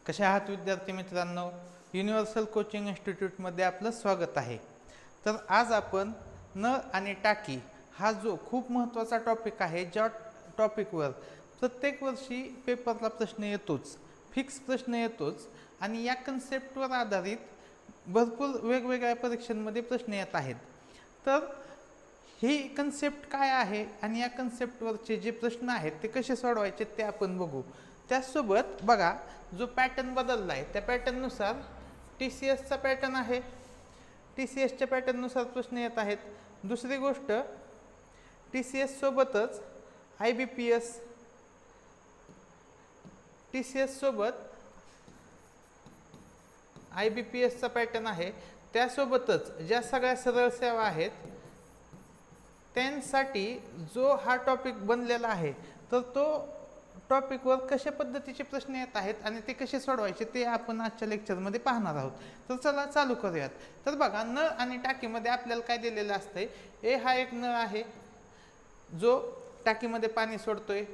कशा आहात विद्यार्थी मित्रांनो? युनिव्हर्सल कोचिंग इन्स्टिट्यूटमध्ये आपलं स्वागत आहे. तर आज आपण नळ आणि टाकी हा जो खूप महत्त्वाचा टॉपिक आहे, ज्या टॉपिकवर प्रत्येक वर्षी पेपरला प्रश्न येतोच, फिक्स प्रश्न येतोच आणि या कन्सेप्टवर आधारित भरपूर वेगवेगळ्या परीक्षांमध्ये प्रश्न येत आहेत. तर ही कन्सेप्ट काय आहे आणि या कन्सेप्टवरचे जे प्रश्न आहेत ते कसे सोडवायचे ते आपण बघू. त्याचसोबत बघा, जो पॅटर्न बदलला आहे त्या पॅटर्ननुसार TCSचा पॅटर्न आहे, TCSच्या पॅटर्ननुसार प्रश्न येत आहेत. दुसरी गोष्ट, TCS सोबतच IBPS, TCS सोबत IBPSचा पॅटर्न आहे. त्यासोबतच ज्या सगळ्या सरळ सेवा आहेत त्यांसाठी जो हा टॉपिक बनलेला आहे, तर तो टॉपिकवर कशा पद्धतीचे प्रश्न येत आहेत आणि ते कसे सोडवायचे ते आपण आजच्या लेक्चरमध्ये पाहणार आहोत. तर चला चालू करूयात. तर बघा, नळ आणि टाकीमध्ये आपल्याला काय दिलेलं असतंय, ए हा एक नळ आहे जो टाकीमध्ये पाणी सोडतोय.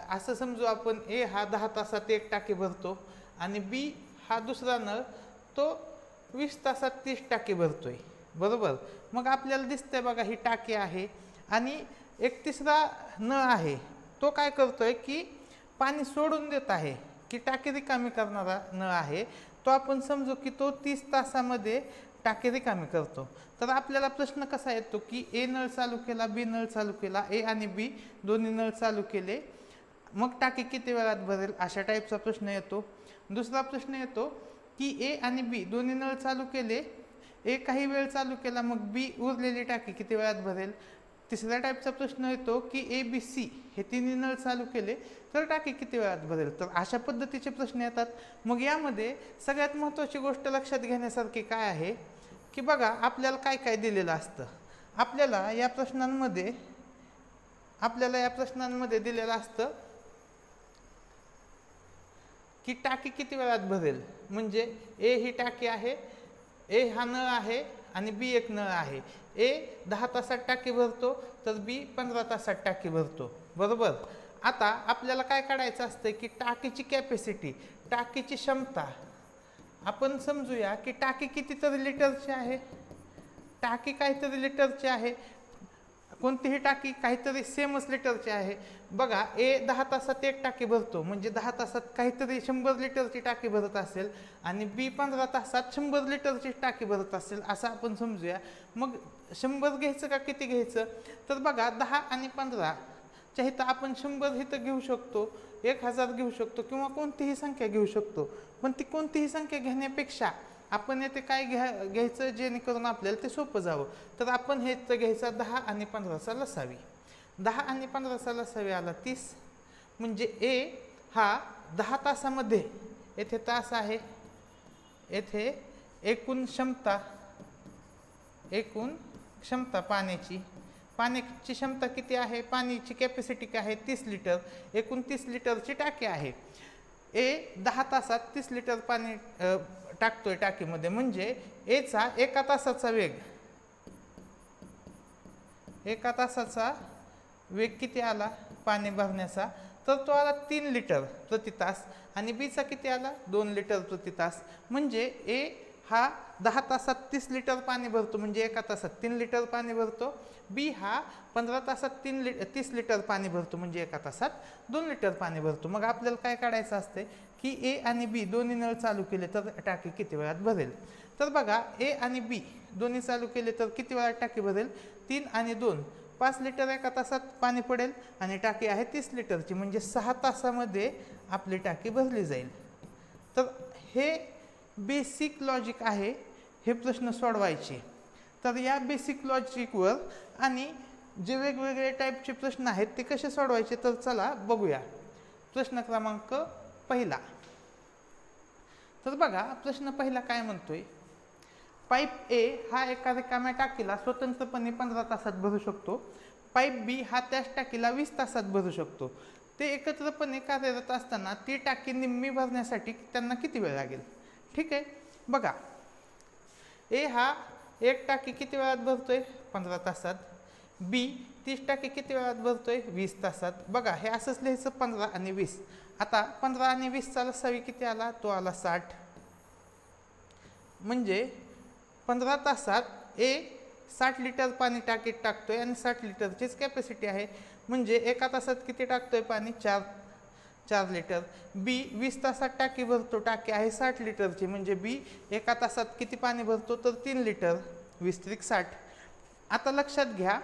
असं समजू आपण, ए हा 10 तासात एक टाकी भरतो आणि बी हा दुसरा नळ तो 20 तासात 30 टाकी भरतोय, बरोबर. मग आपल्याला दिसतंय बघा, ही टाकी आहे आणि एक तिसरा नळ आहे, तो काय करतोय की पाणी सोडून देत आहे, की टाकी रिकामी करणारा नळ आहे. तो आपण समजू की तो 30 तासामध्ये टाकी रिकामी करतो. तर आपल्याला प्रश्न कसा येतो की ए नळ चालू केला, बी नळ चालू केला, ए आणि बी दोन्ही नळ चालू केले, मग टाकी किती वेळात भरेल, अशा टाईपचा प्रश्न येतो. दुसरा प्रश्न येतो की ए आणि बी दोन्ही नळ चालू केले, ए काही वेळ चालू केला, मग बी उरलेली टाकी किती वेळात भरेल. तिसऱ्या टाईपचा प्रश्न येतो की ABC हे तिन्ही नळ चालू केले तर टाकी किती वेळात भरेल. तर अशा पद्धतीचे प्रश्न येतात. मग यामध्ये सगळ्यात महत्त्वाची गोष्ट लक्षात घेण्यासारखी काय आहे की बघा, आपल्याला काय काय दिलेलं असतं. आपल्याला या प्रश्नांमध्ये दिलेलं असतं की टाकी किती वेळात भरेल. म्हणजे ए ही टाकी आहे, ए हा नळ आहे आणि बी एक नळ आहे. ए 10 तासात टाकी भरतो तर बी 15 तासात टाकी भरतो, बरोबर. आता आपल्याला काय काढायचं असतं की टाकीची कॅपॅसिटी, टाकीची क्षमता. आपण समजूया की टाकी कितीतरी लिटरची आहे, टाकी काहीतरी लिटरची आहे, कोणतीही टाकी काहीतरी सेमच लिटरची आहे. बघा, ए 10 तासात एक टाकी भरतो म्हणजे 10 तासात काहीतरी 100 लिटरची टाकी भरत असेल आणि बी 15 तासात 100 लिटरची टाकी भरत असेल, असं आपण समजूया. मग 100 घ्यायचं का किती घ्यायचं, तर बघा 10 आणि 15 च्या इथं आपण 100 इथं घेऊ शकतो, 1000 घेऊ शकतो किंवा कोणतीही संख्या घेऊ शकतो. पण ती कोणतीही संख्या घेण्यापेक्षा आपण येथे काय घ्यायचं जेणेकरून आपल्याला ते सोपं जावं. तर आपण हे घ्यायचं 10 आणि 15चा लसावी. 10 आणि 15चा लसावी आला 30. म्हणजे ए हा 10 तासामध्ये, येथे तास आहे, येथे एकूण क्षमता पाण्याची क्षमता किती आहे, पाण्याची कॅपॅसिटी काय आहे, 30 लिटर. एकूण 30 लिटरची टाकी आहे. ए 10 तासात 30 लिटर पाणी टाकतोय टाकीमध्ये. म्हणजे एचा एका तासाचा वेग किती आला पाणी भरण्याचा, तर तो आला 3 लिटर प्रति तास आणि बीचा किती आला 2 लिटर प्रति तास. म्हणजे ए हा 10 तासात 30 लिटर पाणी भरतो म्हणजे एका तासात 3 लिटर पाणी भरतो. बी हा 15 तासात 30 लिटर पाणी भरतो म्हणजे एका तासात 2 लिटर पाणी भरतो. मग आपल्याला काय काढायचं असते की ए आणि बी दोन्ही नळ चालू केले तर टाकी किती वेळात भरेल. तर बघा, ए आणि बी दोन्ही चालू केले तर किती वेळात टाकी भरेल, 3 आणि 2 5 लिटर एका तासात पाणी पडेल आणि टाकी आहे 30 लिटरची म्हणजे 6 तासामध्ये आपली टाकी भरली जाईल. तर हे बेसिक लॉजिक आहे हे प्रश्न सोडवायचे. तर या बेसिक लॉजिकवर आणि जे वेगवेगळे टाईपचे प्रश्न आहेत ते कसे सोडवायचे तर चला बघूया. प्रश्न क्रमांक पहिला. तर बघा, प्रश्न पहिला काय म्हणतोय, पाईप ए हा एका रिकाम्या टाकीला स्वतंत्रपणे 15 तासात भरू शकतो. पाईप बी हा त्याच टाकीला 20 तासात भरू शकतो. ते एकत्रपणे कार्यरत असताना ती टाकी निम्मी भरण्यासाठी त्यांना किती वेळ लागेल. ठीक आहे, बघा, ए हा एक टाकी किती वेळात भरतोय 15 तासात, बी 30 टाकी किती वेळात भरतोय 20 तासात. बघा, हे असंच लिहायचं 15 आणि 20. आता 15 आणि 20चा लसावी किती आला, तो आला 60. म्हणजे 15 तासात ए 60 लिटर पाणी टाकीत टाकतोय आणि 60 लिटरचीच कॅपॅसिटी आहे. म्हणजे एका तासात किती टाकतोय पाणी, 4 लिटर. बी 20 तासात टाकी भरतो, टाकी आहे 60 लिटरची, म्हणजे बी एका तासात किती पाणी भरतो, तर 3 लिटर. 20 त्रिक 60. आता लक्षात घ्या,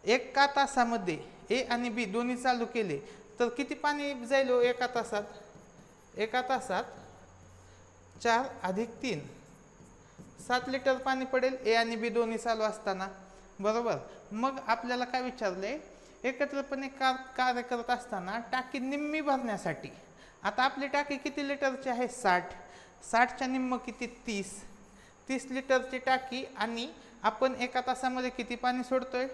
एका तासामध्ये ए आणि बी दोन्ही चालू केले तर किती पाणी जाईल एका तासात. एका तासात 4 अधिक 3 7 लिटर पाणी पडेल ए आणि बी दोन्ही चालू असताना, बरोबर. मग आपल्याला काय विचारले, एकत्रपणे कार्य करत असताना टाकी निम्मी भरण्यासाठी. आता आपली टाकी किती लिटरची आहे, 60. 60च्या निम्म किती, 30 लिटरची टाकी आणि आपण एका तासामध्ये किती पाणी सोडतोय,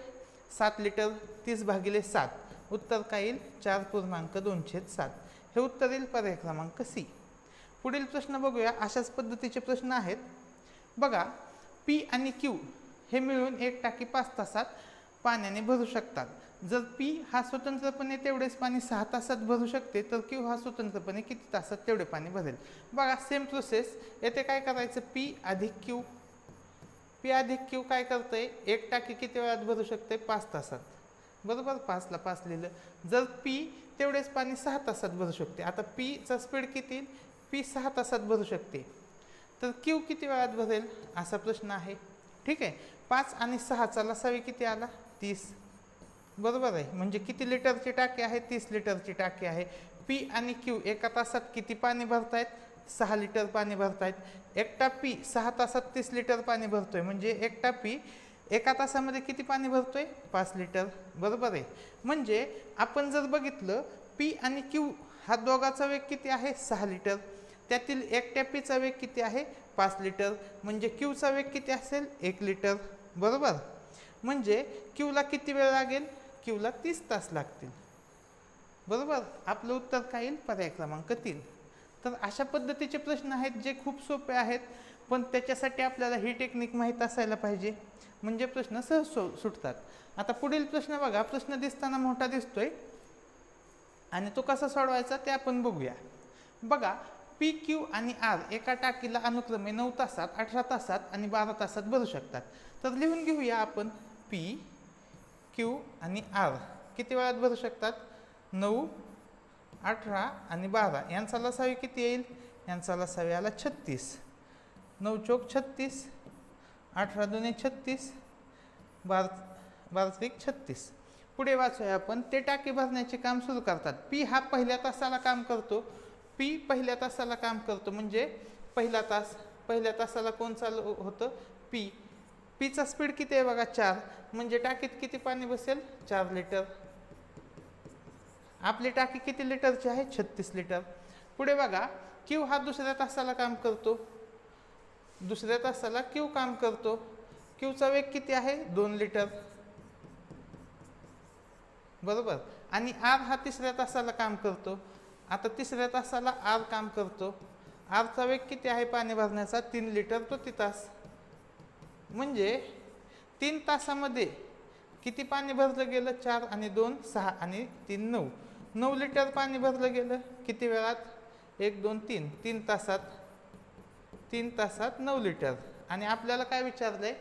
7 लिटर. 30 भागिले 7, उत्तर काय येईल, 4.2/7. हे उत्तर येईल पर्याय क्रमांक सी. पुढील प्रश्न बघूया. अशाच पद्धतीचे प्रश्न आहेत बघा. पी आणि क्यू हे मिळून एक टाकी 5 तासात पाण्याने भरू शकतात. जर पी हा स्वतंत्रपणे तेवढेच पाणी 6 तासात भरू शकते, तर क्यू हा स्वतंत्रपणे किती तासात तेवढे पाणी भरेल. बघा सेम प्रोसेस. येथे काय करायचं, पी अधिक क्यू. पी अधिक क्यू काय करतंय, एक टाकी किती वेळात भरू शकते, 5 तासात, बरोबर. 5ला 5 लिहिलं. जर पी तेवढेच पाणी 6 तासात भरू शकते. आता पीचा स्पीड किती, पी 6 तासात भरू शकते, तर क्यू किती वेळात भरेल, असा प्रश्न आहे. ठीक आहे. 5 आणि 6चा लसावी किती आला, 30, बरोबर आहे. म्हणजे किती लिटरची टाकी आहे, 30 लिटरची टाकी आहे. पी आणि क्यू एका तासात किती पाणी भरतायत, 6 लिटर पाणी भरतायत. एकटा पी 6 तासात 30 लिटर पाणी भरतोय, म्हणजे एकटा पी एका तासामध्ये किती पाणी भरतोय, 5 लिटर, बरोबर आहे. म्हणजे आपण जर बघितलं, पी आणि क्यू हा दोघाचा वेग किती आहे, 6 लिटर. त्यातील एकट्या पीचा वेग किती आहे, 5 लिटर. म्हणजे क्यूचा वेग किती असेल, 1 लिटर, बरोबर. म्हणजे क्यूला किती वेळ लागेल, क्यूला 30 तास लागतील, बरोबर. आपलं उत्तर काय येईल, पर्याय क्रमांक 3. तर अशा पद्धतीचे प्रश्न आहेत जे खूप सोपे आहेत, पण त्याच्यासाठी आपल्याला ही टेक्निक माहीत असायला पाहिजे, म्हणजे प्रश्न सहज सुटतात. आता पुढील प्रश्न बघा. प्रश्न दिसताना मोठा दिसतोय आणि तो कसा सोडवायचा ते आपण बघूया. बघा, पी क्यू आणि आर एका टाकीला अनुक्रमे 9 तासात, 18 तासात आणि 12 तासात भरू शकतात. तर लिहून घेऊया आपण. पी क्यू आणि आर किती वेळात भरू शकतात, 9, 18 आणि 12. यांचा लसावी किती येईल, यांचा लसावी आला 36. 9 चौक 36, 18 दुने 36, 12 त्रिक 36. पुढे वाचूया आपण. ते टाकी भरण्याचे काम सुरू करतात. पी हा पहिल्या तासाला काम करतो. पी पहिल्या तासाला काम करतो, म्हणजे पहिला तास. पहिल्या तासाला कोण चालू होतं, पी. पीचा स्पीड किती आहे बघा, 4. म्हणजे टाकीत किती पाणी बसेल, 4 लिटर. आपली टाकी किती लिटरची आहे, 36 लिटर. पुढे बघा, क्यू हा दुसऱ्या तासाला काम करतो. दुसऱ्या तासाला क्यू काम करतो. क्यूचा वेग किती आहे, 2 लिटर, बरोबर. आणि आर हा तिसऱ्या तासाला काम करतो. आता तिसऱ्या तासाला आर काम करतो. आरचा वेग किती आहे पाणी भरण्याचा, 3 लिटर प्रति तास. म्हणजे 3 तासामध्ये किती पाणी भरलं गेलं, 4 आणि 2 6 आणि 3 9. 9 लिटर पाणी भरलं गेलं. किती वेळात, 1 2 3, 3 तासात. 3 तासात 9 लिटर. आणि आपल्याला काय विचारलंय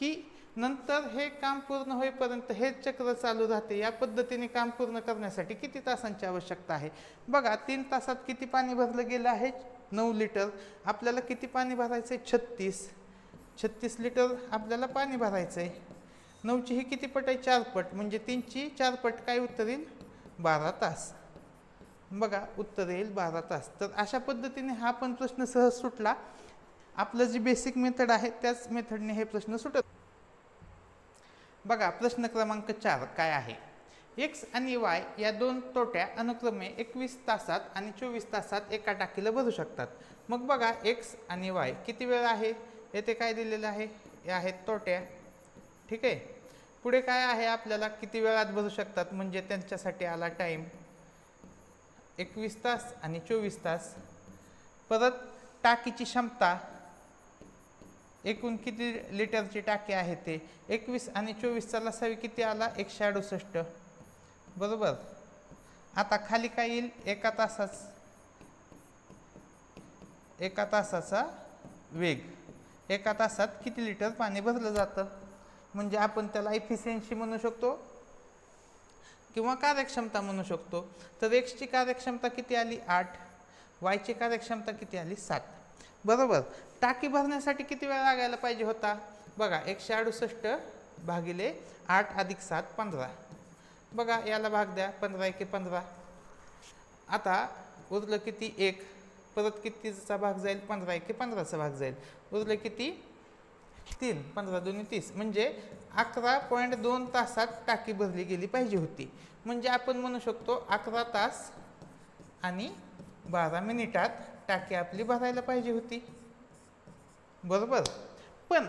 की नंतर हे काम पूर्ण होईपर्यंत हे चक्र चालू राहते. या पद्धतीने काम पूर्ण करण्यासाठी किती तासांची आवश्यकता आहे. बघा, 3 तासात किती पाणी भरलं गेलं आहे, 9 लिटर. आपल्याला किती पाणी भरायचं आहे, 36 लिटर आपल्याला पाणी भरायचं आहे. 9ची ही किती पट आहे, 4 पट. म्हणजे 3ची 4 पट काय उत्तर येईल, 12 तास. बघा, उत्तर येईल 12 तास. तर अशा पद्धतीने हा पण प्रश्न सहज सुटला. आपलं जी बेसिक मेथड आहे त्याच मेथडने हे प्रश्न सुटत. बघा, प्रश्न क्रमांक 4 काय आहे. एक्स आणि वाय या दोन तोट्या अनुक्रमे 21 तासात आणि 24 तासात एका टाकीला भरू शकतात. मग बघा, एक्स आणि वाय किती वेळ आहे, येथे काय दिलेलं आहे, हे आहेत तोट्या. ठीक आहे. पुढे काय आहे, आपल्याला किती वेळात भरू शकतात, म्हणजे त्यांच्यासाठी आला टाईम 21 तास आणि 24 तास. परत टाकीची क्षमता, एकूण किती लिटरची टाकी आहे ते 21 आणि 24चा लसावी किती आला, 168, बरोबर. आता खाली काय येईल, एका तासाचा वेग, एका तासात किती लिटर पाणी भरलं जातं, म्हणजे आपण त्याला इफिशियन्सी म्हणू शकतो किंवा कार्यक्षमता म्हणू शकतो. तर एक्सची कार्यक्षमता किती आली 8, वायची कार्यक्षमता किती आली 7. बरोबर. टाकी भरण्यासाठी किती वेळ लागायला पाहिजे होता बघा, 168 भागिले 8 अधिक 7 15. बघा याला भाग द्या, 15 एके 15. आता उरलं किती 1, परत कितीचा भाग जाईल, 15 एके 15चा भाग जाईल, उरलं किती 3, 15 दुनी 30, म्हणजे 11.2 तासात टाकी भरली गेली पाहिजे होती. म्हणजे आपण म्हणू शकतो 11 तास आणि 12 मिनिटात टाकी आपली भरायला पाहिजे होती. बरोबर. पण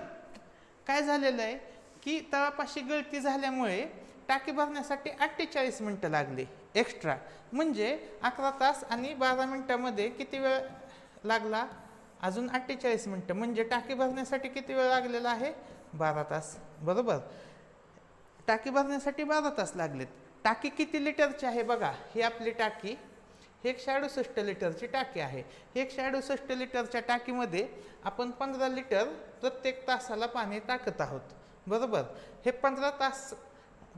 काय झालेलं आहे की तळापाशी गळती झाल्यामुळे टाकी भरण्यासाठी 48 मिनिटं लागली एक्स्ट्रा, म्हणजे 11 तास आणि 12 मिनिटांमध्ये किती वेळ लागला, अजून 48 मिनिटं, म्हणजे टाकी भरण्यासाठी किती वेळ लागलेला आहे 12 तास. बरोबर. टाकी भरण्यासाठी 12 तास लागलेत. टाकी किती लिटरची आहे बघा, ही आपली टाकी 168 लिटरची टाकी आहे. 168 लिटरच्या टाकीमध्ये आपण 15 लिटर प्रत्येक तासाला पाणी टाकत आहोत. बरोबर. हे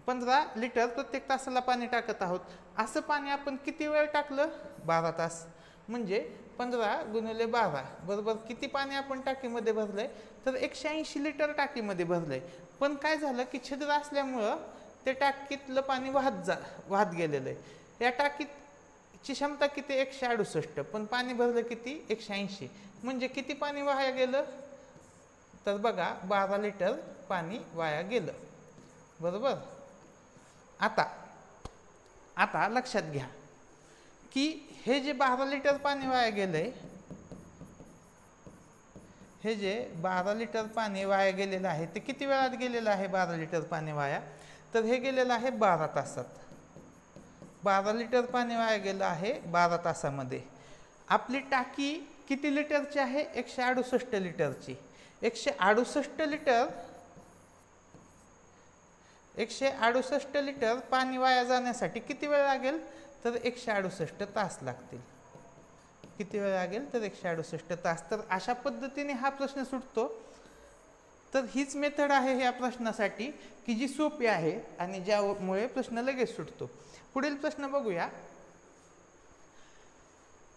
15 लिटर प्रत्येक तासाला पाणी टाकत आहोत. असं पाणी आपण किती वेळ टाकलं, 12 तास, म्हणजे 15 गुणिले 12 बरोबर किती पाणी आपण टाकीमध्ये भरलंय, तर 180 लिटर टाकीमध्ये भरलंय. पण काय झालं की छिद्र असल्यामुळं ते टाकीतलं पाणी वाहत गेलेलं आहे. या टाकीची क्षमता किती 168, पण पाणी भरलं किती 180, म्हणजे किती पाणी वाया गेलं, तर बघा 12 लिटर पाणी वाया गेलं. बरोबर. आता लक्षात घ्या की हे जे 12 लिटर पाणी वाया गेलंय, हे जे 12 लिटर पाणी वाया गेलेलं आहे ते किती वेळात गेलेलं आहे 12 लिटर पाणी वाया, तर हे गेलेलं आहे 12 तासात. 12 लिटर पाणी वाया गेलं आहे 12 तासामध्ये. आपली टाकी किती लिटरची आहे, 168 लिटरची. 168 लिटर पाणी वाया जाण्यासाठी किती वेळ लागेल, तर 168 तास लागतील. किती वेळ लागेल, तर 168 तास. तर अशा पद्धतीने हा प्रश्न सुटतो. तर हीच मेथड आहे या प्रश्नासाठी की जी सोपी आहे आणि ज्यामुळे प्रश्न लगेच सुटतो. पुढील प्रश्न बघूया.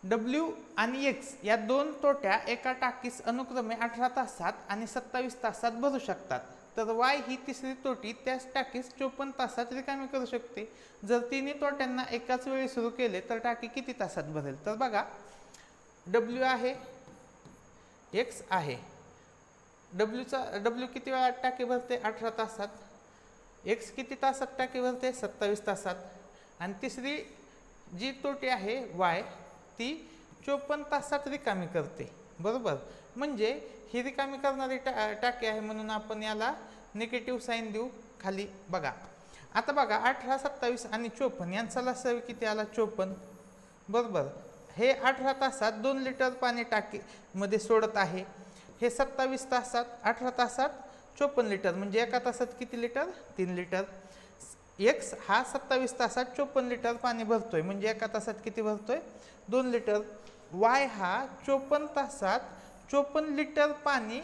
W आणि X या दोन तोट्या एका टाकीस अनुक्रमे 18 तासात आणि 27 तासात भरू शकतात. तर Y ही तिसरी तोटी त्याच टाकीस 54 तासात रिकामी करू शकते. जर तिन्ही तोट्यांना एकाच वेळी सुरू केले तर टाकी किती तासात भरेल. तर बघा W आहे, X आहे. W किती वेळात टाकी भरते, 18 तासात. X किती तासात टाकी भरते, 27 तासात. आणि तिसरी जी तोटी आहे Y, ती 54 तासात रिकामी करते. बरोबर. म्हणजे ही रिकामी करणारी टाकी आहे म्हणून आपण याला निगेटिव्ह साईन देऊ खाली. बघा आता बघा 18, 27 आणि 54 यांचा लसावी किती आला, 54. बरोबर. हे 18 तासात 2 लिटर पाणी टाकीमध्ये सोडत आहे. हे 27 तासात 18 तासात 54 लिटर, म्हणजे एका तासात किती लिटर, 3 लिटर. X हा 27 तासात 54 लिटर पाणी भरतोय, म्हणजे एका तासात किती भरतोय, 2 लिटर. Y हा 54 तासात 54 लिटर पाणी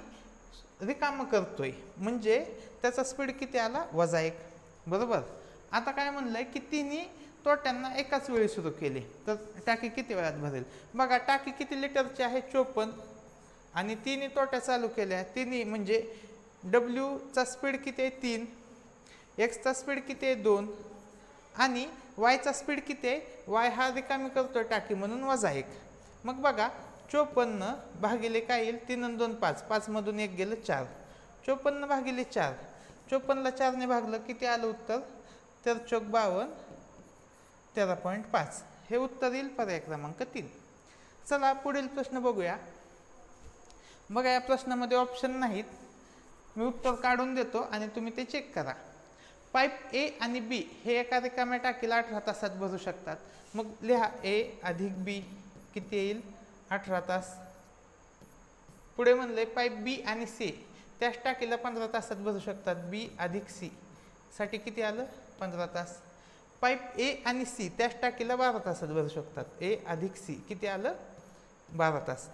रिकामं करतोय, म्हणजे त्याचा स्पीड किती आला, -1. बरोबर. आता काय म्हणलंय की तिन्ही तोट्यांना एकाच वेळी सुरू केले तर टाकी किती वेळात भरेल. बघा टाकी किती लिटरची आहे, 54, आणि तिन्ही तोट्या चालू केल्या. तिन्ही म्हणजे W चा स्पीड किती आहे, 3, X चा स्पीड किती आहे, 2, आणि Y चा स्पीड किती आहे, Y हा रिकामी करतोय टाकी म्हणून -1. मग बघा 54 भागिले काय येईल, 3 आणि 2 5, 5 मधून 1 गेलं 4. 54 भागिले 4, 54ला 4 ने भागलं किती आलं उत्तर, तर 52, 13.5. हे उत्तर येईल पर्याय क्रमांक 3. चला पुढील प्रश्न बघूया. बघा या प्रश्नामध्ये ऑप्शन नाहीत, मी उत्तर काढून देतो आणि तुम्ही ते चेक करा. पाईप A आणि B हे एका रिकाम्या टाकीला 18 तासात भरू शकतात. मग लिहा A अधिक B किती येईल, 18 तास. पुढे म्हणले पाईप B आणि C त्याच टाकीला 15 तासात भरू शकतात. B अधिक C साठी किती आलं, 15 तास. पाईप ए आणि सी त्याच टाकीला 12 तासात भरू शकतात. ए अधिक सी किती आलं 12 तास.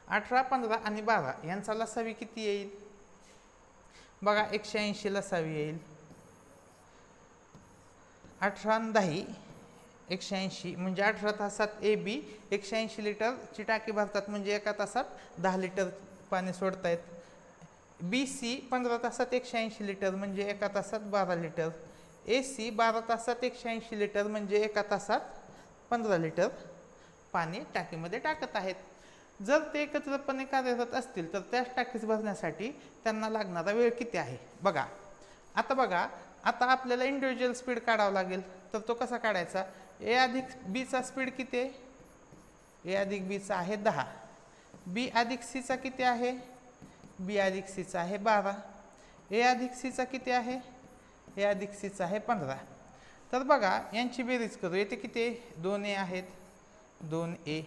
18, 15 आणि 12 यांचा लसावी किती येईल बघा 180 लसावी येईल. 18 आणि 10 180 म्हणजे 18 तासात ए बी 180 लिटरची टाकी भरतात म्हणजे एका तासात 10 लिटर पाणी सोडतायत. बी सी 15 तासात 180 लिटर म्हणजे एका तासात 12 लिटर. ए सी 12 तासात 180 लिटर म्हणजे एका तासात 15 लिटर पाणी टाकीमध्ये टाकत आहेत. जर ते एकत्रपणे कार्यरत असतील तर त्याच टाकीस भरण्यासाठी त्यांना लागणारा वेळ किती आहे बघा. आता आपल्याला इंडिव्हिज्युअल स्पीड काढावा लागेल. तर तो कसा काढायचा. ए अधिक बीचा स्पीड किती आहे. ए अधिक बीचा आहे 10. बी अधिक सीचा किती आहे. बी अधिक सीचा आहे 12. ए अधिक सीचा किती आहे. ए अधिक सीचा आहे 15. तर बघा यांची बेरीज करू. येथे किती 2 ए आहेत 2 ए.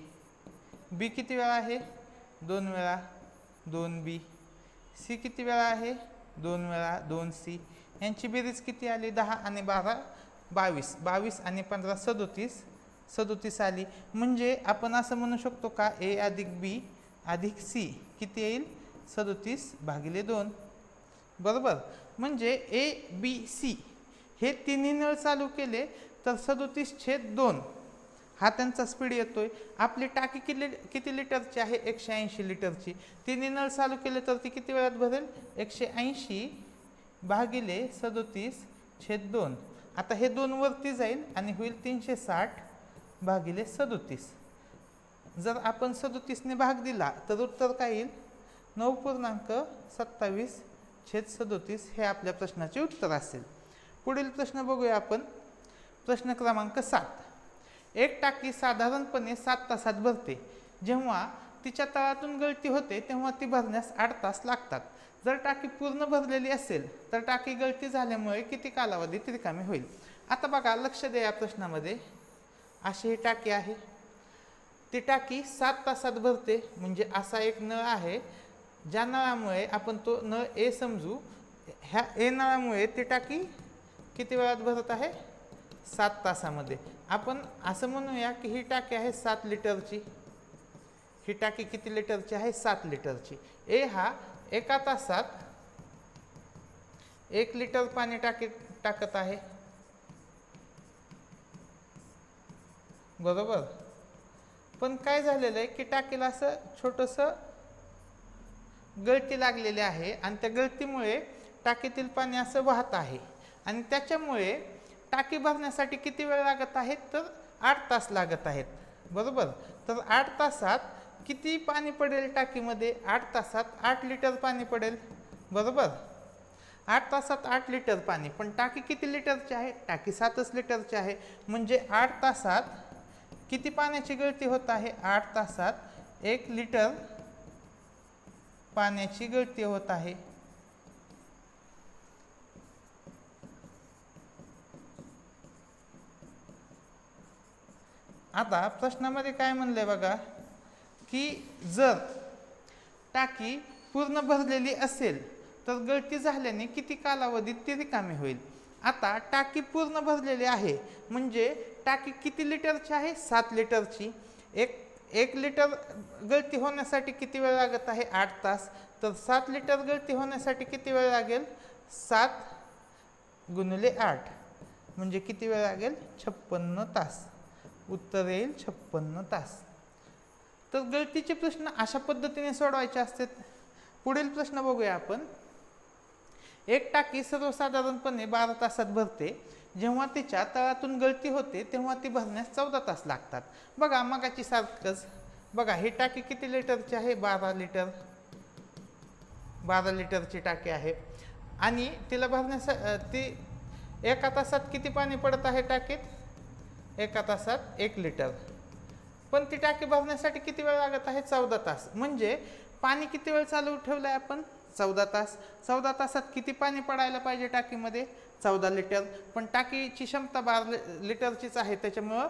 बी किती वेळा आहे 2 वेळा 2 बी. सी किती वेळा आहे 2 वेळा 2 सी. यांची बेरीज किती आली 10 आणि 12 22. 22 आणि 15 37 आली. म्हणजे आपण असं म्हणू शकतो का ए अधिक बी अधिक सी किती येईल 37/2 बरोबर. म्हणजे ए बी सी हे तिन्ही नळ चालू केले तर 37/2 हा त्यांचा स्पीड येतोय. आपली टाकी किती लिटरची आहे 180 लिटरची. तिन्ही नळ चालू केले तर ती किती वेळात भरेल 180/37/2. आता हे 2 वरती जाईल आणि होईल 360/37. जर आपण 37 ने भाग दिला तर उत्तर काय येईल 9.27/37 हे आपल्या प्रश्नाचे उत्तर असेल. पुढील प्रश्न बघूया आपण. प्रश्न क्रमांक 7. एक टाकी साधारणपणे 7 तासात भरते. जेव्हा तिच्या तळातून गळती होते तेव्हा ती भरण्यास 8 तास लागतात. जर टाकी पूर्ण भरलेली असेल तर टाकी गळती झाल्यामुळे किती कालावधीत रिकामी होईल. आता बघा लक्ष द्या या प्रश्नामध्ये. अशी ही टाकी आहे. ती टाकी 7 तासात भरते. म्हणजे असा एक नळ आहे ज्या नळामुळे आपण तो नळ ए समजू. ह्या ए नळामुळे ती टाकी किती वेळात भरत आहे 7 तासामध्ये. आपण असं म्हणूया की ही टाकी आहे 7 लिटरची. ही टाकी किती लिटरची आहे 7 लिटरची. ए हा एका तासात 1 लिटर पाणी टाकत आहे बरोबर. पण काय झालेलं आहे की टाकीला असं छोटंसं गळती लागलेली आहे आणि त्या गळतीमुळे टाकीतील पाणी असं वाहत आहे आणि त्याच्यामुळे टाकी भरण्यासाठी किती वेळ लागत आहे तर 8 तास लागत आहेत बरोबर. तर 8 तासात किती पाणी पडेल टाकीमध्ये 8 तासात 8 लिटर पाणी पडेल बरोबर. 8 तासात 8 लिटर पाणी. पण टाकी किती लिटरची आहे टाकी 7 लिटरची आहे. म्हणजे 8 तासात किती पाण्याची गळती होत आहे 8 तासात 1 लिटर पाण्याची गळती होत आहे. आता प्रश्नामध्ये काय म्हणलंय बघा की जर टाकी पूर्ण भरलेली असेल तर गळती झाल्याने किती कालावधीत ती रिकामी होईल. आता टाकी पूर्ण भरलेली आहे म्हणजे टाकी किती लिटरची आहे 7 लिटरची. एक लिटर गळती होण्यासाठी किती वेळ लागत आहे 8 तास. तर 7 लिटर गळती होण्यासाठी किती वेळ लागेल 7 × 8 म्हणजे किती वेळ लागेल 56 तास. उत्तर येईल 56 तास. तर गळतीचे प्रश्न अशा पद्धतीने सोडवायचे असतात. पुढील प्रश्न बघूया आपण. एक टाकी सर्वसाधारणपणे 12 तासात भरते. जेव्हा तिच्या तळातून गळती होते तेव्हा ती भरण्यास 14 तास लागतात. बघा मगाची सारखंच बघा ही टाकी किती लिटरची आहे 12 लिटर. 12 लिटरची टाकी आहे आणि तिला भरण्यासाठी एका तासात किती पाणी पडत आहे टाकीत एका तासात 1 लिटर. पण ती टाकी भरण्यासाठी किती वेळ लागत आहे 14 तास. म्हणजे पाणी किती वेळ चालू ठेवलं आहे आपण 14 तास. 14 तासात किती पाणी पडायला पाहिजे टाकीमध्ये 14 लिटर. पण टाकीची क्षमता 12 लिटरचीच आहे त्याच्यामुळं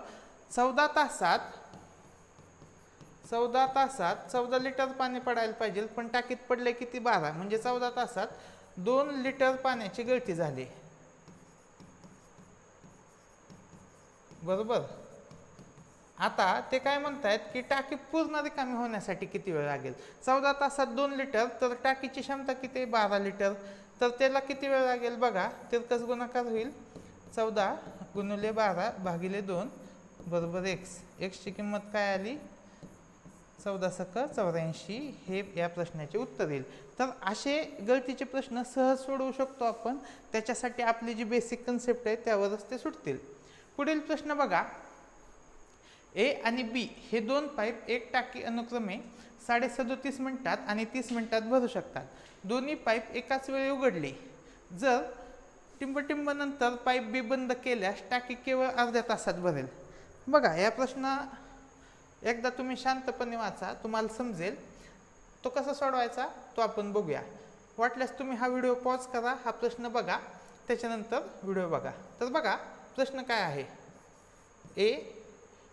14 तासात 14 लिटर पाणी पडायला पाहिजे. पण टाकीत पडले किती 12 म्हणजे 14 तासात 2 लिटर पाण्याची गळती झाली. बरोबर. आता ते काय म्हणतायत की टाकी पूर्ण रिकामी होण्यासाठी किती वेळ लागेल. 14 तासात 2 लिटर, तर टाकीची क्षमता किती आहे 12 लिटर, तर त्याला किती वेळ लागेल बघा. तिरकस गुणाकार होईल 14 गुणिले 12 भागिले 2 बरोबर एक्स. एक्सची किंमत काय आली 14 सक 84. हे या प्रश्नाचे उत्तर येईल. तर असे गळतीचे प्रश्न सहज सोडवू शकतो आपण. त्याच्यासाठी आपली जी बेसिक कन्सेप्ट आहे त्यावरच ते सुटतील. पुढील प्रश्न बघा. ए आणि बी हे दोन पाईप एक टाकी अनुक्रमे 37.5 मिनिटात आणि 30 मिनिटात भरू शकतात. दोन्ही पाईप एकाच वेळी उघडले. जर टिंबटिंब नंतर पाईप बी बंद केल्यास टाकी केवळ अर्ध्या तासात भरेल. बघा या प्रश्न एकदा तुम्ही शांतपणे वाचा, तुम्हाला समजेल. तो कसा सोडवायचा तो आपण बघूया. वाटल्यास तुम्ही हा व्हिडिओ पॉज करा, हा प्रश्न बघा, त्याच्यानंतर व्हिडिओ बघा. तर बघा प्रश्न काय आहे. ए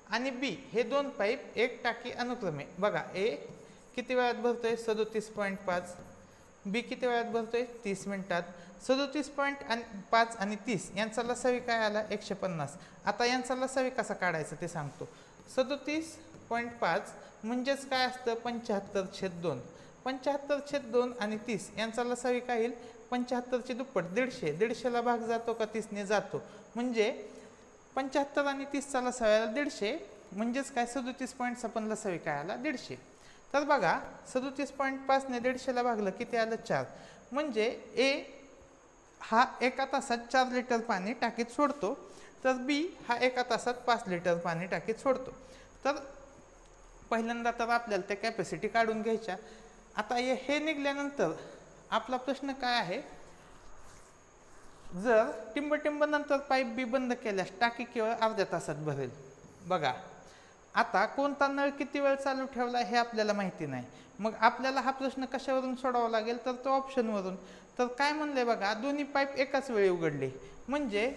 आणि बी हे दोन पाईप एक टाकी अनुक्रमे. बघा ए किती वेळात भरतोय 37.5, बी किती वेळात भरतोय 30 मिनिटात. 37.5 आणि 30 यांचा लसावी काय आला 150. आता यांचा लसावी कसा काढायचा ते सांगतो. 37.5 म्हणजेच काय असतं 75/2. 75/2 आणि 30 यांचा लसावी काय येईल 75ची दुप्पट 150. 150ला भाग जातो का 30ने जातो, म्हणजे 75 आणि 30चा लसावी आला 150, म्हणजेच काय 37.5 पण लसावी काय आला 150. तर बघा 37.5 ने 150ला भागलं किती आलं 4. म्हणजे ए हा एका तासात 4 लिटर पाणी टाकीत सोडतो, तर बी हा एका तासात 5 लिटर पाणी टाकीत सोडतो. तर पहिल्यांदा तर आपल्याला त्या कॅपॅसिटी काढून घ्यायच्या. आता हे निघाल्यानंतर आपला प्रश्न काय आहे. जर टिंबटिंब नंतर पाईप बी बंद केल्यास टाकी केवळ अर्ध्या तासात भरेल. बघा आता कोणता नळ किती वेळ चालू ठेवला हे आपल्याला माहिती नाही. मग आपल्याला हा प्रश्न कशावरून सोडावा लागेल, तर तो ऑप्शनवरून. तर काय म्हणले बघा, दोन्ही पाईप एकाच वेळी उघडले. म्हणजे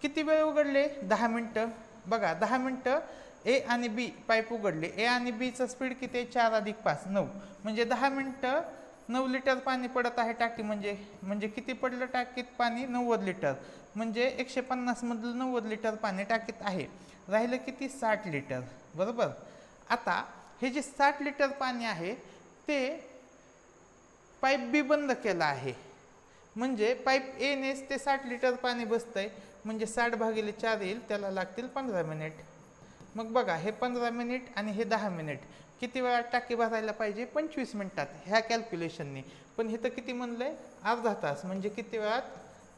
किती वेळ उघडले 10 मिनटं. बघा 10 मिनटं ए आणि बी पाईप उघडले. ए आणि बीचं स्पीड किती आहे 4 + 5 9. म्हणजे 10 मिनटं 9 लिटर पाणी पडत आहे टाकी. म्हणजे किती पडलं टाकीत पाणी 90 लिटर. म्हणजे 150 मधलं 90 लिटर पाणी टाकीत आहे. राहिलं किती 60 लिटर. बरोबर. आता हे जे 60 लिटर पाणी आहे ते पाईप बी बंद केला आहे. म्हणजे पाईप ए नेच ते 60 लिटर पाणी बसतंय. म्हणजे 60/4 येईल, त्याला लागतील 15 मिनिट. मग बघा हे 15 मिनिट आणि हे 10 मिनिट. किती वेळात टाकी भरायला पाहिजे 25 मिनिटात ह्या कॅल्क्युलेशनने. पण हे तर किती म्हणलंय अर्धा तास. म्हणजे किती वेळात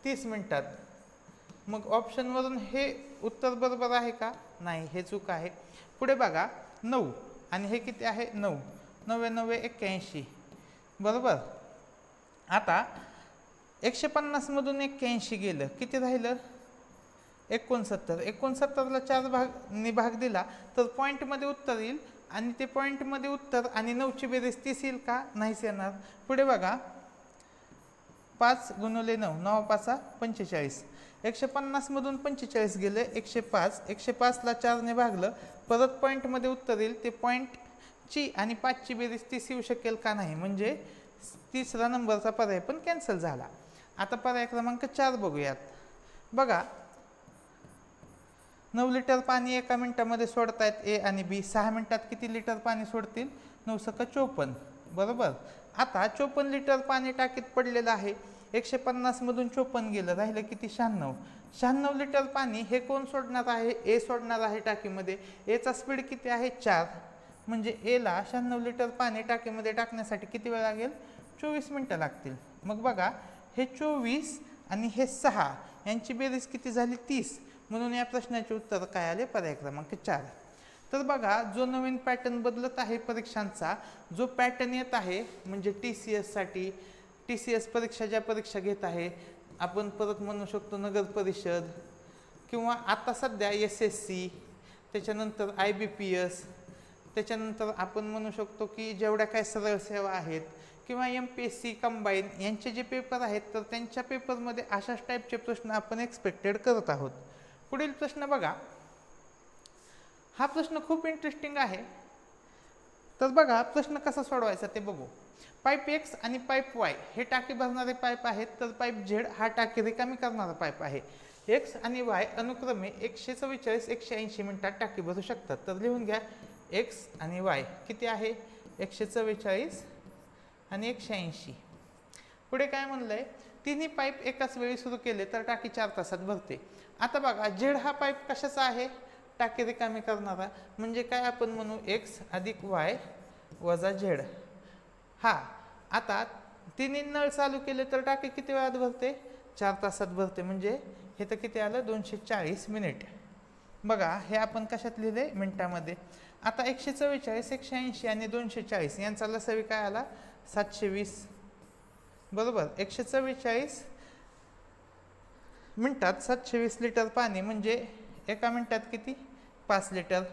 30 मिनिटात. मग ऑप्शनवरून हे उत्तर बरोबर आहे का नाही, हे चूक आहे. पुढे बघा 9 आणि हे किती आहे 9. 9 9 81 बरोबर. आता 150 मधून 81 गेलं किती राहिलं 69. 69ला 4 भाग दिला तर पॉईंटमध्ये उत्तर येईल. आणि ते पॉईंटमध्ये उत्तर आणि 9ची बेरीज 30 येईल का, नाहीच येणार. पुढे बघा 5 गुणिले 9 9 5 45. 150 मधून 45 गेले 105. 105ला 4ने भागलं, परत पॉईंटमध्ये उत्तर येईल. ते पॉईंटची आणि 5ची बेरीज 30 येऊ शकेल का नाही, म्हणजे तिसरा नंबरचा पर्याय पण कॅन्सल झाला. आता पर्याय क्रमांक 4 बघूयात. बघा 9 लिटर पाणी एका मिनिटामध्ये सोडतायत ए आणि बी. 6 मिनिटात किती लिटर पाणी सोडतील 9 सक 54 बरोबर. आता 54 लिटर पाणी टाकीत पडलेलं आहे. 150 मधून 54 गेलं, राहिलं किती 96. 96 लिटर पाणी हे कोण सोडणार आहे ए सोडणार आहे टाकीमध्ये. एचा स्पीड किती आहे 4. म्हणजे एला 96 लिटर पाणी टाकीमध्ये टाकण्यासाठी किती वेळ लागेल 24 मिनिटं लागतील. मग बघा हे 24 आणि हे 6 यांची बेरीज किती झाली 30. म्हणून या प्रश्नाचे उत्तर काय आले पर्याय क्रमांक 4. तर बघा जो नवीन पॅटर्न बदलत आहे परीक्षांचा, जो पॅटर्न येत आहे म्हणजे TCS परीक्षा ज्या परीक्षा घेत आहे आपण, परत म्हणू शकतो नगर परिषद, किंवा आता सध्या SSC, त्याच्यानंतर IBPS, त्याच्यानंतर आपण म्हणू शकतो की जेवढ्या काय सरळ सेवा आहेत किंवा MPSC कंबाईन यांचे जे पेपर आहेत, तर त्यांच्या पेपरमध्ये अशाच टाईपचे प्रश्न आपण एक्सपेक्टेड करत आहोत. पुढील प्रश्न बघा. हा प्रश्न खूप इंटरेस्टिंग आहे. तर बघा प्रश्न कसा सोडवायचा ते बघू. पाईप X आणि पाईप Y हे टाकी भरणारे पाईप आहेत. तर पाईप Z हा टाकी रिकामी करणारा पाईप आहे. एक्स आणि वाय अनुक्रमे 144 180 मिनिटात टाकी भरू शकतात. तर लिहून घ्या, एक्स आणि वाय किती आहे 144 आणि 180. पुढे काय म्हणलंय, तिन्ही पाईप एकाच वेळी सुरू केले तर टाकी 4 तासात भरते. आता बघा, झेड हा पाईप कशाचा आहे, टाकी रिकामी करणारा, म्हणजे काय आपण म्हणू एक्स अधिक वाय वजा झेड. हा, आता तिन्ही नळ चालू केले तर टाकी किती वेळात भरते, 4 तासात भरते. म्हणजे हे तर किती आलं 240 मिनिट. बघा हे आपण कशात लिहिले, मिनिटामध्ये. आता 144 180 आणि 240 यांचा लसावी काय आला 720 बरोबर. 144 मिनिटात 720 लिटर पाणी म्हणजे एका मिनिटात किती 5 लिटर.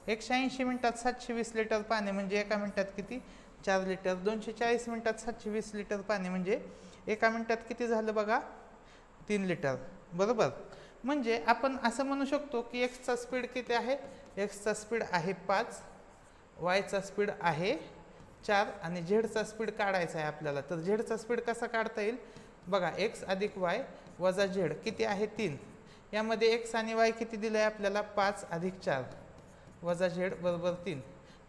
180 मिनिटात 720 लिटर पाणी म्हणजे एका मिनिटात किती 4 लिटर. 240 मिनिटात 720 लिटर पाणी म्हणजे एका मिनिटात किती झालं बघा 3 लिटर बरोबर. म्हणजे आपण असं म्हणू शकतो की एक्सचा स्पीड किती आहे, एक्सचा स्पीड आहे 5, वायचा स्पीड आहे 4 आणि झेडचा स्पीड काढायचा आहे आपल्याला. तर झेडचा स्पीड कसा काढता येईल बघा, एक्स अधिक वाय वजा झेड किती आहे 3. यामध्ये एक्स आणि वाय किती दिलं आहे आपल्याला 5 अधिक 4 वजा झेड बरोबर 3.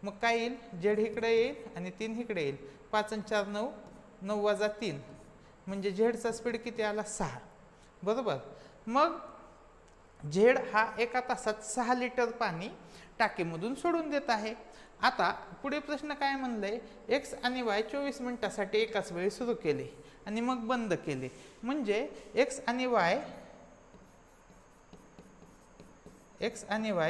मग काय येईल, झेड इकडे येईल आणि 3 इकडे येईल. 5 आणि 4 9, 9 वजा 3 म्हणजे झेडचा स्पीड किती आला 6 बरोबर. मग झेड हा एका तासात 6 लिटर पाणी टाकीमधून सोडून देत आहे. आता पुढे प्रश्न काय म्हणलंय, एक्स आणि वाय 24 मिनिटासाठी एकाच वेळी सुरू केले आणि मग बंद केले. म्हणजे एक्स आणि वाय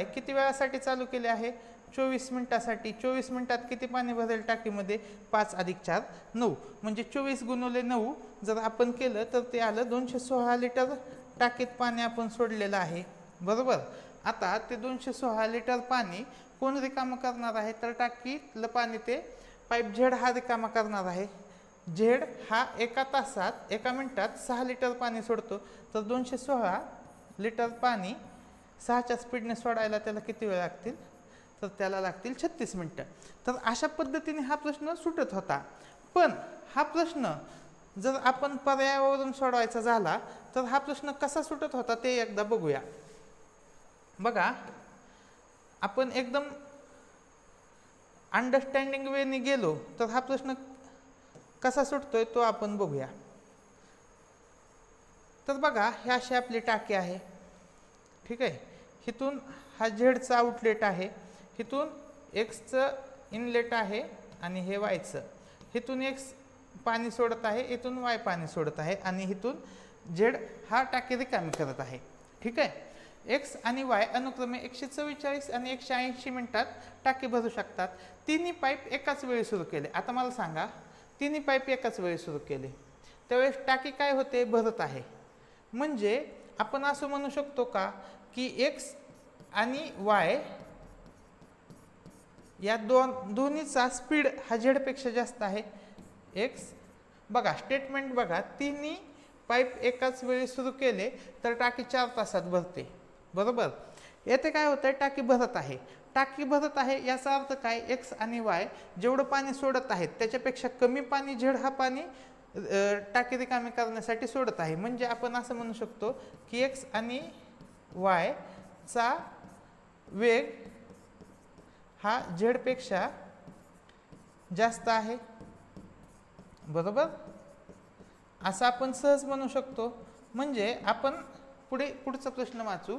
किती वेळासाठी चालू केले आहे 24 मिनिटासाठी. 24 मिनिटात किती पाणी भरेल टाकीमध्ये 5 अधिक 4 9 म्हणजे 24 गुणिले 9 जर आपण केलं तर ते आलं 216 लिटर टाकीत पाणी आपण सोडलेलं आहे बरोबर. आता ते 216 लिटर पाणी कोण रिकामं करणार आहे, तर टाकीतलं पाणी ते पाईप झेड हा रिकामा करणार आहे. झेड हा एका तासात एका मिनिटात 6 लिटर पाणी सोडतो. तर 216 लिटर पाणी 6च्या स्पीडने सोडायला त्याला किती वेळ लागतील, तर त्याला लागतील 36 मिनिटं. तर अशा पद्धतीने हा प्रश्न सुटत होता. पण हा प्रश्न जर आपण पर्यायावरून सोडवायचा झाला तर हा प्रश्न कसा सुटत होता ते एकदा बघूया. बघा, आपण एकदम अंडरस्टँडिंग वेने गेलो तर हा प्रश्न कसा सुटतोय तो आपण बघूया. तर बघा, ही अशी आपली टाकी आहे, ठीक आहे. इथून हा झेडचा आउटलेट आहे, इथून एक्सचं इनलेट आहे आणि हे वायचं. इथून एक्स पाणी सोडत आहे, इथून वाय पाणी सोडत आहे आणि इथून झेड हा टाकी रिकामी करत आहे, ठीक आहे. एक्स आणि वाय अनुक्रमे 144 आणि 180 मिनिटात टाकी भरू शकतात. तिन्ही पाईप एकाच वेळी सुरू केले. आता मला सांगा, तिन्ही पाईप एकाच वेळी सुरू केले त्यावेळेस टाकी काय होते भरत आहे. म्हणजे आपण असं म्हणू शकतो का की एक्स आणि वाय या दोन्हीचा स्पीड हा झेडपेक्षा जास्त आहे. एक्स बघा, स्टेटमेंट बघा, तिन्ही पाईप एकाच वेळी सुरू केले तर टाकी 4 तासात भरते बरोबर. येथे काय होतंय, टाकी भरत आहे. टाकी भरत आहे याचा अर्थ काय, एक्स आणि वाय जेवढं पाणी सोडत आहेत त्याच्यापेक्षा कमी पाणी झेड हा पाणी टाकी रिकामी करण्यासाठी सोडत आहे. म्हणजे आपण असं म्हणू शकतो की एक्स आणि वाय चा वेग हा झेडपेक्षा जास्त आहे बरोबर, असं आपण सहज म्हणू शकतो. म्हणजे आपण पुढचा प्रश्न वाचू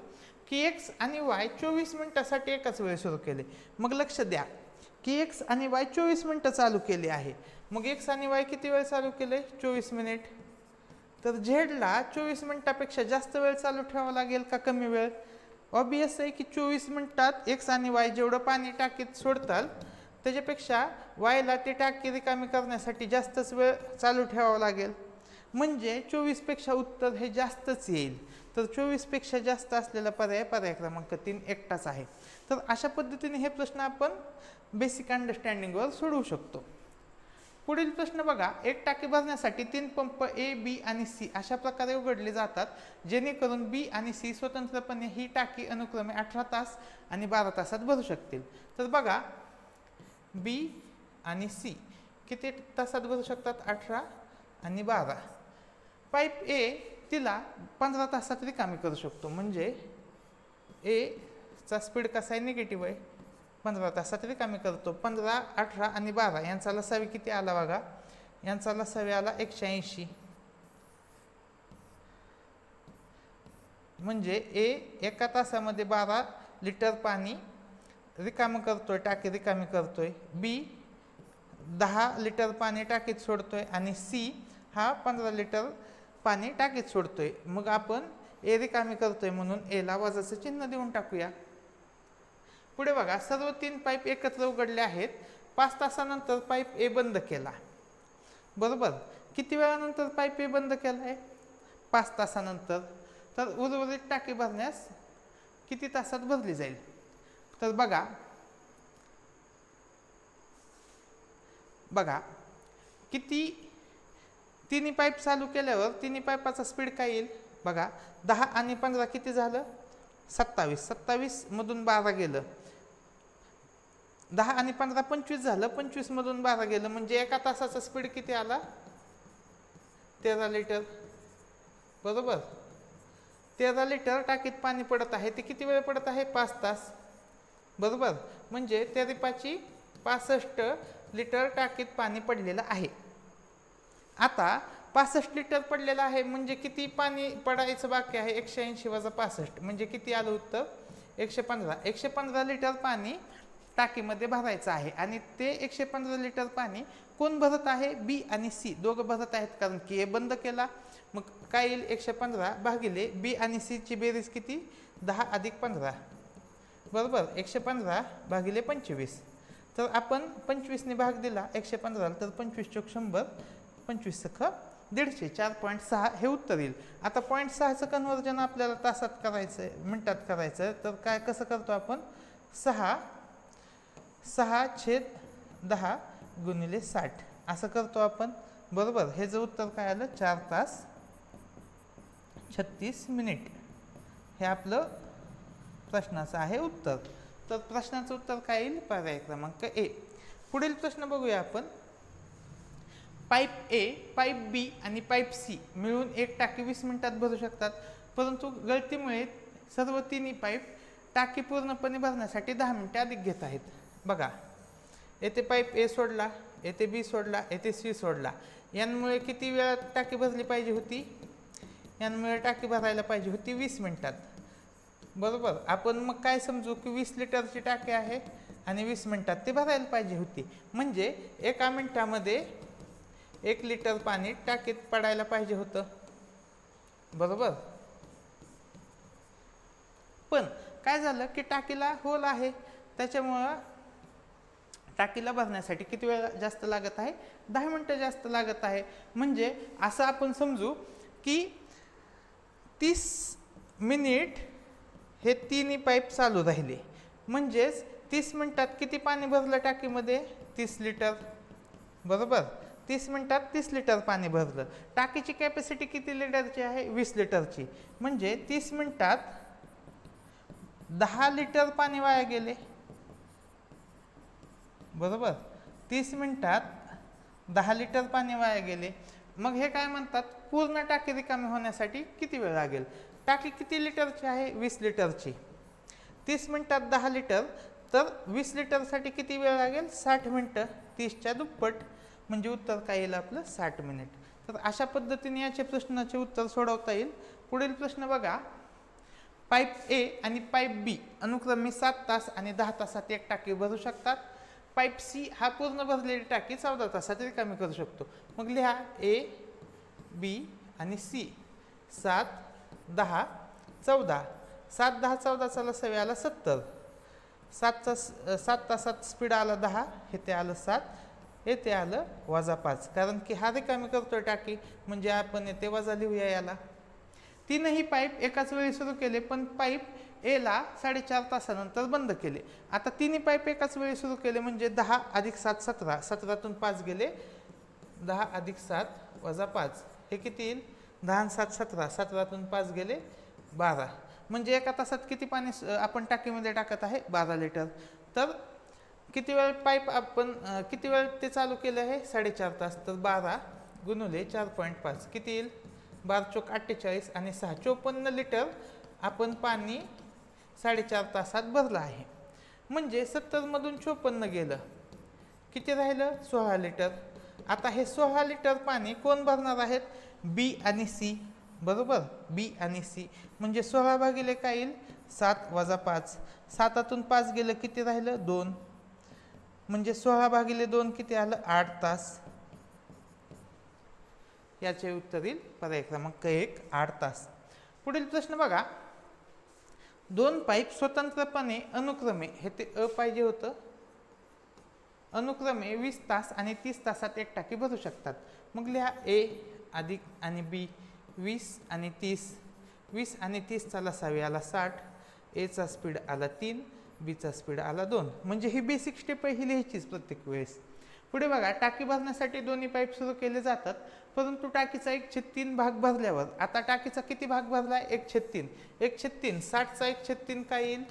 की एक्स आणि वाय 24 मिनिटासाठी एकाच वेळी सुरू केले. मग लक्ष द्या की एक्स आणि वाय 24 मिनिटं चालू केले आहे. मग एक्स आणि वाय किती वेळ चालू केले 24 मिनिट. तर झेडला 24 मिनिटापेक्षा जास्त वेळ चालू ठेवावा लागेल का कमी वेळ. ऑब्वियस आहे की 24 मिनिटात एक्स आणि वाय जेवढं पाणी टाकीत सोडतात त्याच्यापेक्षा वायला ते टाकी रिकामी करण्यासाठी जास्तच वेळ चालू ठेवावा लागेल. म्हणजे 24 पेक्षा उत्तर हे जास्तच येईल. तर 24 पेक्षा जास्त असलेला पर्याय क्रमांक 3 एकटाच आहे. तर अशा पद्धतीने हे प्रश्न आपण बेसिक अंडरस्टँडिंगवर सोडवू शकतो. पुढील प्रश्न बघा, एक टाकी भरण्यासाठी 3 पंप ए बी आणि सी अशा प्रकारे उघडले जातात जेणेकरून बी आणि सी स्वतंत्रपणे ही टाकी अनुक्रमे 18 तास आणि 12 तासात भरू शकतील. तर बघा, बी आणि सी किती तासात भरू शकतात 18 आणि 12. पाईप ए तिला 15 तासात रिकामी करू शकतो. म्हणजे ए चा स्पीड कसा आहे, निगेटिव्ह आहे, 15 तासात रिकामी करतो. 15, 18 आणि 12 यांचा लसावी किती आला बघा, यांचा लसावी आला 180. म्हणजे ए एका तासामध्ये 12 लिटर पाणी रिकामी करतोय, टाकी रिकामी करतोय. बी 10 लिटर पाणी टाकीत सोडतोय आणि सी हा 15 लिटर पाणी टाकीत सोडतोय. मग आपण ए रिकामी करतोय म्हणून एला वजाचं चिन्ह देऊन टाकूया. पुढे बघा, सर्व 3 पाईप एकत्र उघडले आहेत. 5 तासानंतर पाईप ए बंद केला. बरोबर, किती वेळानंतर पाईप ए बंद केला आहे, 5 तासानंतर. तर उर्वरित टाकी भरण्यास किती तासात भरली जाईल. तर बघा किती, तिन्ही पाईप चालू केल्यावर तिन्ही पाईपाचा स्पीड काय येईल बघा. 10 आणि 15 किती झालं, 27. 27 मधून 12 गेलं. 10 आणि 15 25 झालं. 25 मधून 12 गेलं. म्हणजे एका तासाचा स्पीड किती आला, 13 लिटर. बरोबर, 13 लिटर टाकीत पाणी पडत आहे. ते किती वेळ पडत आहे, 5 तास. बरोबर, म्हणजे 13×5 = 65 लिटर टाकीत पाणी पडलेलं आहे. आता 65 लिटर पडलेलं आहे म्हणजे किती पाणी पडायचं बाकी आहे, 180 वजा 65 म्हणजे किती आलं उत्तर, 115. 115 लिटर पाणी टाकीमध्ये भरायचं आहे. आणि ते 115 लिटर पाणी कोण भरत आहे, बी आणि सी दोघं भरत आहेत. कारण की ए बंद केला. मग काय येईल, 115 भागिले बी आणि सी ची बेरीज किती, 10 अधिक 15. बरोबर, 115 भागिले 25. तर आपण 25 ने भाग दिला 115 तर 25 चोक 100, 25 सख 150, 4.6 हे उत्तर येईल. आता 0.6चं कन्व्हर्जन आपल्याला तासात करायचं आहे, मिनिटात करायचं. तर काय कसं करतो आपण, 6/10 गुणिले 60 असं करतो आपण. बरोबर, हे जे उत्तर काय आलं, 4 तास 36 मिनिट. हे आपलं प्रश्नाचं आहे उत्तर. तर प्रश्नाचं उत्तर काय येईल, पर्याय क्रमांक ए. पुढील प्रश्न बघूया आपण. पाईप ए, पाईप बी आणि पाईप सी मिळून एक टाकी 20 मिनिटात भरू शकतात. परंतु गळतीमुळे सर्व तिन्ही पाईप टाकी पूर्णपणे भरण्यासाठी 10 मिनिटे अधिक घेत आहेत. बघा, येथे पाईप ए सोडला, येथे बी सोडला, येथे सी सोडला. यांमुळे किती वेळात टाकी भरली पाहिजे होती, यांमुळे टाकी भरायला पाहिजे होती 20 मिनिटात. बरोबर, आपण मग काय समजू की 20 लिटरची टाकी आहे आणि 20 मिनिटात ती भरायला पाहिजे होती. म्हणजे एका मिनिटामध्ये 1 लिटर पाणी टाकीत पडायला पाहिजे होतं. बरोबर, पण काय झालं की टाकीला होल आहे, त्याच्यामुळं टाकीला भरण्यासाठी किती वेळ जास्त लागत आहे, 10 मिनिटं जास्त लागत आहे. म्हणजे असं आपण समजू की 30 मिनिट हे तिन्ही पाईप चालू राहिले. म्हणजेच 30 मिनिटात किती पाणी भरलं टाकीमध्ये, 30 लिटर. बरोबर, 30 मिनिटात 30 लिटर पाणी भरलं. टाकीची कॅपॅसिटी किती लिटरची आहे, 20 लिटरची. म्हणजे 30 मिनिटात 10 लिटर पाणी वाया गेले. बरोबर, 30 मिनिटात 10 लिटर पाणी वाया गेले. मग हे काय म्हणतात, पूर्ण टाकी रिकामी होण्यासाठी किती वेळ लागेल. टाकी किती लिटरची आहे, 20 लिटरची. 30 मिनिटात 10 लिटर, तर 20 लिटरसाठी किती वेळ लागेल, 60 मिनिटं. 30च्या दुप्पट, म्हणजे उत्तर काय येईल आपलं, 60 मिनिट. तर अशा पद्धतीने याचे प्रश्नाचे उत्तर सोडवता येईल. पुढील प्रश्न बघा. पाईप ए आणि पाईप बी अनुक्रमे 7 तास आणि 10 तासात एक टाकी भरू शकतात. पाईप सी हा पूर्ण भरलेली टाकी 14 तासात रिकामी करू शकतो. मग लिहा ए, बी आणि सी. 7, 10, 14. 7, 10, 14 लसावी आला 70. 7 तासात स्पीड आला 10, हे ते आलं 7, येथे आलं वजा 5. कारण की हा रिकामी करतोय टाकी, म्हणजे आपण येथे वजा लिहूया याला. तीनही पाईप एकाच वेळी सुरू केले, पण पाईप एला 4.5 तासानंतर बंद केले. आता तिन्ही पाईप एकाच वेळी सुरू केले म्हणजे 10 अधिक 7 17. 17तून 5 गेले, 10 अधिक 7 वजा 5 हे किती येईल, 10 आणि 7 17. 17तून 5 गेले 12. म्हणजे एका तासात किती पाणी आपण टाकीमध्ये टाकत आहे, 12 लिटर. तर किती वेळ पाईप आपण किती वेळ ते चालू केलं आहे, 4.5 तास. तर 12 गुणिले 4.5 किती येईल, 12 चोक 48 आणि 6 54 लिटर आपण पाणी 4.5 तासात भरलं आहे. म्हणजे 70 मधून 54 गेलं, किती राहिलं 16 लिटर. आता हे 16 लिटर पाणी कोण भरणार आहेत, बी आणि सी, बरोबर. बी आणि सी म्हणजे 16 भागिले काय येईल 7 वजा 5, 7तून 5 गेलं किती राहिलं 2, म्हणजे 16 भागिले 2 किती आलं 8 तास. याचे उत्तर येईल पर्याय क्रमांक 1 8 तास. पुढील प्रश्न बघा, 2 पाईप स्वतंत्रपणे अनुक्रमे, हे ते पाहिजे होतं, अनुक्रमे 20 तास आणि 30 तासात एक टाकी भरू शकतात. मग लिहा ए अधिक आणि बी 20 आणि 30, 20 आणि 30 चा लसावी आला 60, एचा स्पीड आला 3, बीचा स्पीड आला 2. म्हणजे ही बेसिक स्टेप आहे, ही लिहायचीच प्रत्येक वेळेस. पुढे बघा, टाकी भरण्यासाठी दोन्ही पाईप सुरू केले जातात, परंतु टाकीचा 1/3 भाग भरल्यावर, आता टाकीचा किती भाग भरला 1/3, 1/3 60चा 1/3 काय येईल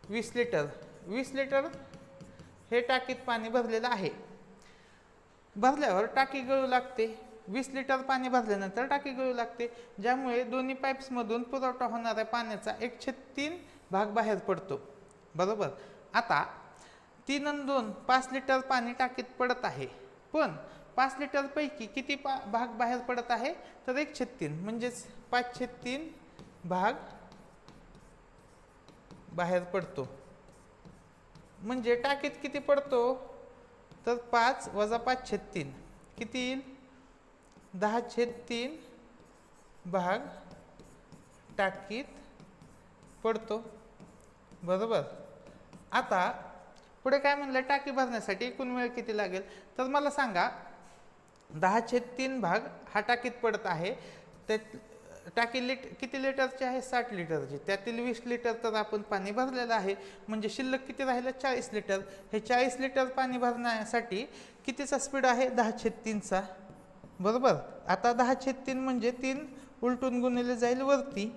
20 लिटर. 20 लिटर हे टाकीत पाणी भरलेलं आहे. भरल्यावर टाकी गळू लागते. 20 लिटर पाणी भरल्यानंतर टाकी गळू लागते, ज्यामुळे दोन्ही पाईप्समधून पुरवठा होणाऱ्या पाण्याचा 1/3 भाग बाहेर पडतो, बरोबर. आता 3 आणि 2 5 लिटर पाणी टाकीत पडत आहे, पण 5 लिटर पैकी किती भाग बाहेर पडत आहे तर 1/3, म्हणजेच 5/3 भाग बाहेर पडतो. म्हणजे टाकीत किती पडतो तर 5 वजा 5/3 किती येईल 10/3 भाग टाकीत पडतो, बरोबर. आता पुढे काय म्हणलं, टाकी भरण्यासाठी एकूण वेळ किती लागेल, तर मला सांगा 10/3 भाग हा टाकीत पडत आहे, त्यात टाकी किती लिटरची आहे 60 लिटरची, त्यातील 20 लिटर तर आपण पाणी भरलेलं आहे, म्हणजे शिल्लक किती राहिलं 40 लिटर. हे 40 लिटर पाणी भरण्यासाठी कितीचा स्पीड आहे 10/3चा, बरोबर. आता 10/3 म्हणजे 3 उलटून गुणिले जाईल वरती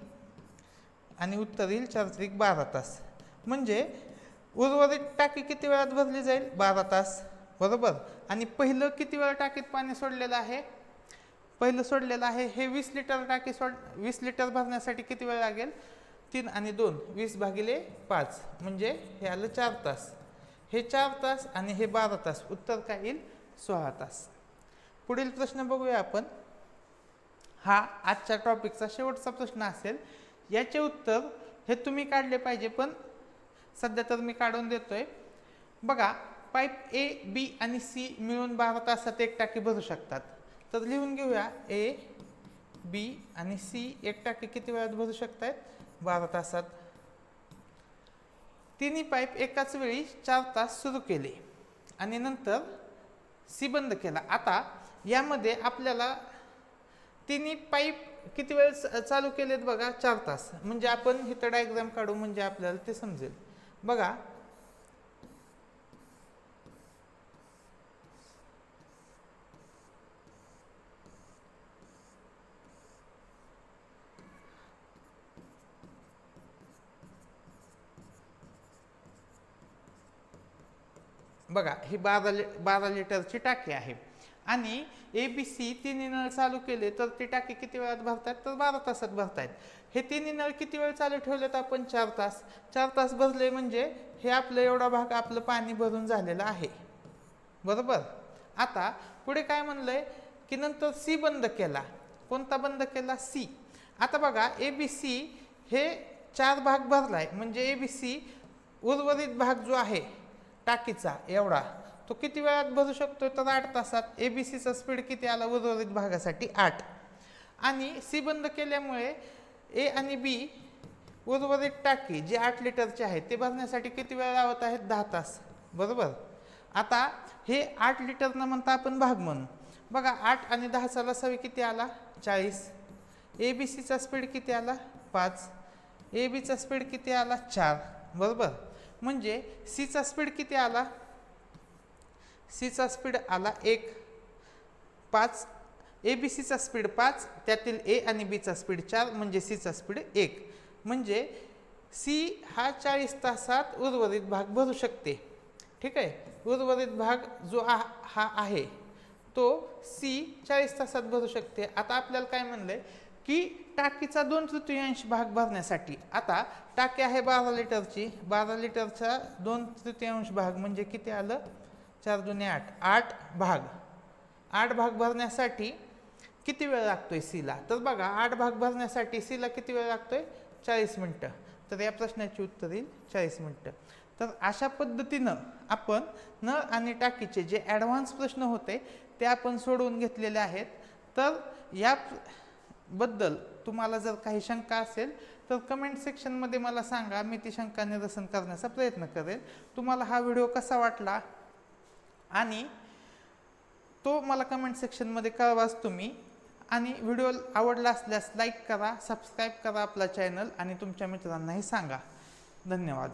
आणि उत्तर येईल 4×12 तास. म्हणजे उर्वरित टाकी किती वेळात भरली जाईल 12 तास, बरोबर. आणि पहिलं किती वेळ टाकीत पाणी सोडलेलं आहे, पहिलं सोडलेलं आहे हे 20 लिटर टाकी 20 लिटर भरण्यासाठी किती वेळ लागेल 3 आणि 2 20 भागिले 5 म्हणजे हे आलं 4 तास. हे 4 तास आणि हे 12 तास, उत्तर काय येईल 16 तास. पुढील प्रश्न बघूया आपण. हा आजच्या टॉपिकचा शेवटचा प्रश्न असेल. याचे उत्तर हे तुम्ही काढले पाहिजे, पण सध्या तर मी काढून देतोय. बघा, पाईप ए बी आणि सी मिळून 12 तासात एक टाकी भरू शकतात. तर लिहून घेऊया, ए बी आणि सी एक टाकी किती वेळात भरू शकतात 12 तासात. तिन्ही पाईप एकाच वेळी 4 तास सुरू केले आणि नंतर सी बंद केला. आता यामध्ये आपल्याला तिन्ही पाईप किती वेळ चालू केलेत बघा 4 तास, म्हणजे आपण इथं डायग्राम काढू म्हणजे आपल्याला ते समजेल. बघा, बघा ही 12 लिटरची टाकी आहे आणि ए बी सी तिन्ही नळ चालू केले तर ती टाकी किती वेळात भरतात तर 12 तासात भरतायत. हे तिन्ही नळ किती वेळ चालू ठेवलेत आपण 4 तास. 4 तास भरले म्हणजे हे आपलं एवढा भाग आपलं पाणी भरून झालेलं आहे, बरोबर. आता पुढे काय म्हणलंय की नंतर सी बंद केला. कोणता बंद केला सी. आता बघा ए बी सी हे 4 भाग भरलाय, म्हणजे ए बी सी उर्वरित भाग जो आहे टाकीचा एवढा तो किती वेळात भरू शकतो तर 8 तासात. ए बी सीचा स्पीड किती आला उर्वरित भागासाठी 8. आणि सी बंद केल्यामुळे ए आणि बी उर्वरित टाकी जे 8 लिटरचे आहे ते भरण्यासाठी किती वेळ लावत आहेत 10 तास, बरोबर. आता हे 8 लिटर न म्हणता आपण भाग म्हणू. बघा 8 आणि 10चा लसावी किती आला 40. ए बी सीचा स्पीड किती आला 5. ए बीचा स्पीड किती आला 4, बरोबर. म्हणजे सीचा स्पीड किती आला, सीचा स्पीड आला 1. 5 ए बी सीचा स्पीड 5, त्यातील ए आणि बीचा स्पीड 4, म्हणजे सीचा स्पीड 1. म्हणजे सी हा 40 तासात उर्वरित भाग भरू शकते. ठीक आहे. उर्वरित भाग जो हा आहे तो सी 40 तासात भरू शकते. आता आपल्याला काय म्हणलंय की टाकीचा 2/3 भाग भरण्यासाठी, आता टाकी आहे 12 लिटरची, 12 लिटरचा 2/3 भाग म्हणजे किती आलं, 4 दुने 8, 8 भाग, 8 भाग भरण्यासाठी किती वेळ लागतोय सीला. तर बघा 8 भाग भरण्यासाठी सीला किती वेळ लागतोय, 40 मिनटं. तर या प्रश्नाची उत्तर येईल 40 मिनटं. तर अशा पद्धतीनं आपण नळ आणि टाकीचे जे ॲडव्हान्स प्रश्न होते ते आपण सोडवून घेतलेले आहेत. तर याबद्दल तुम्हाला जर काही शंका असेल तर कमेंट सेक्शनमध्ये मला सांगा, मी ती शंका निरसन करण्याचा प्रयत्न करेन. तुम्हाला हा व्हिडिओ कसा वाटला आणि तो मला कमेंट सेक्शनमध्ये कळवाच तुम्ही. आणि व्हिडिओ आवडला असल्यास लाईक करा, सबस्क्राईब करा आपला चॅनल आणि तुमच्या मित्रांनाही सांगा. धन्यवाद.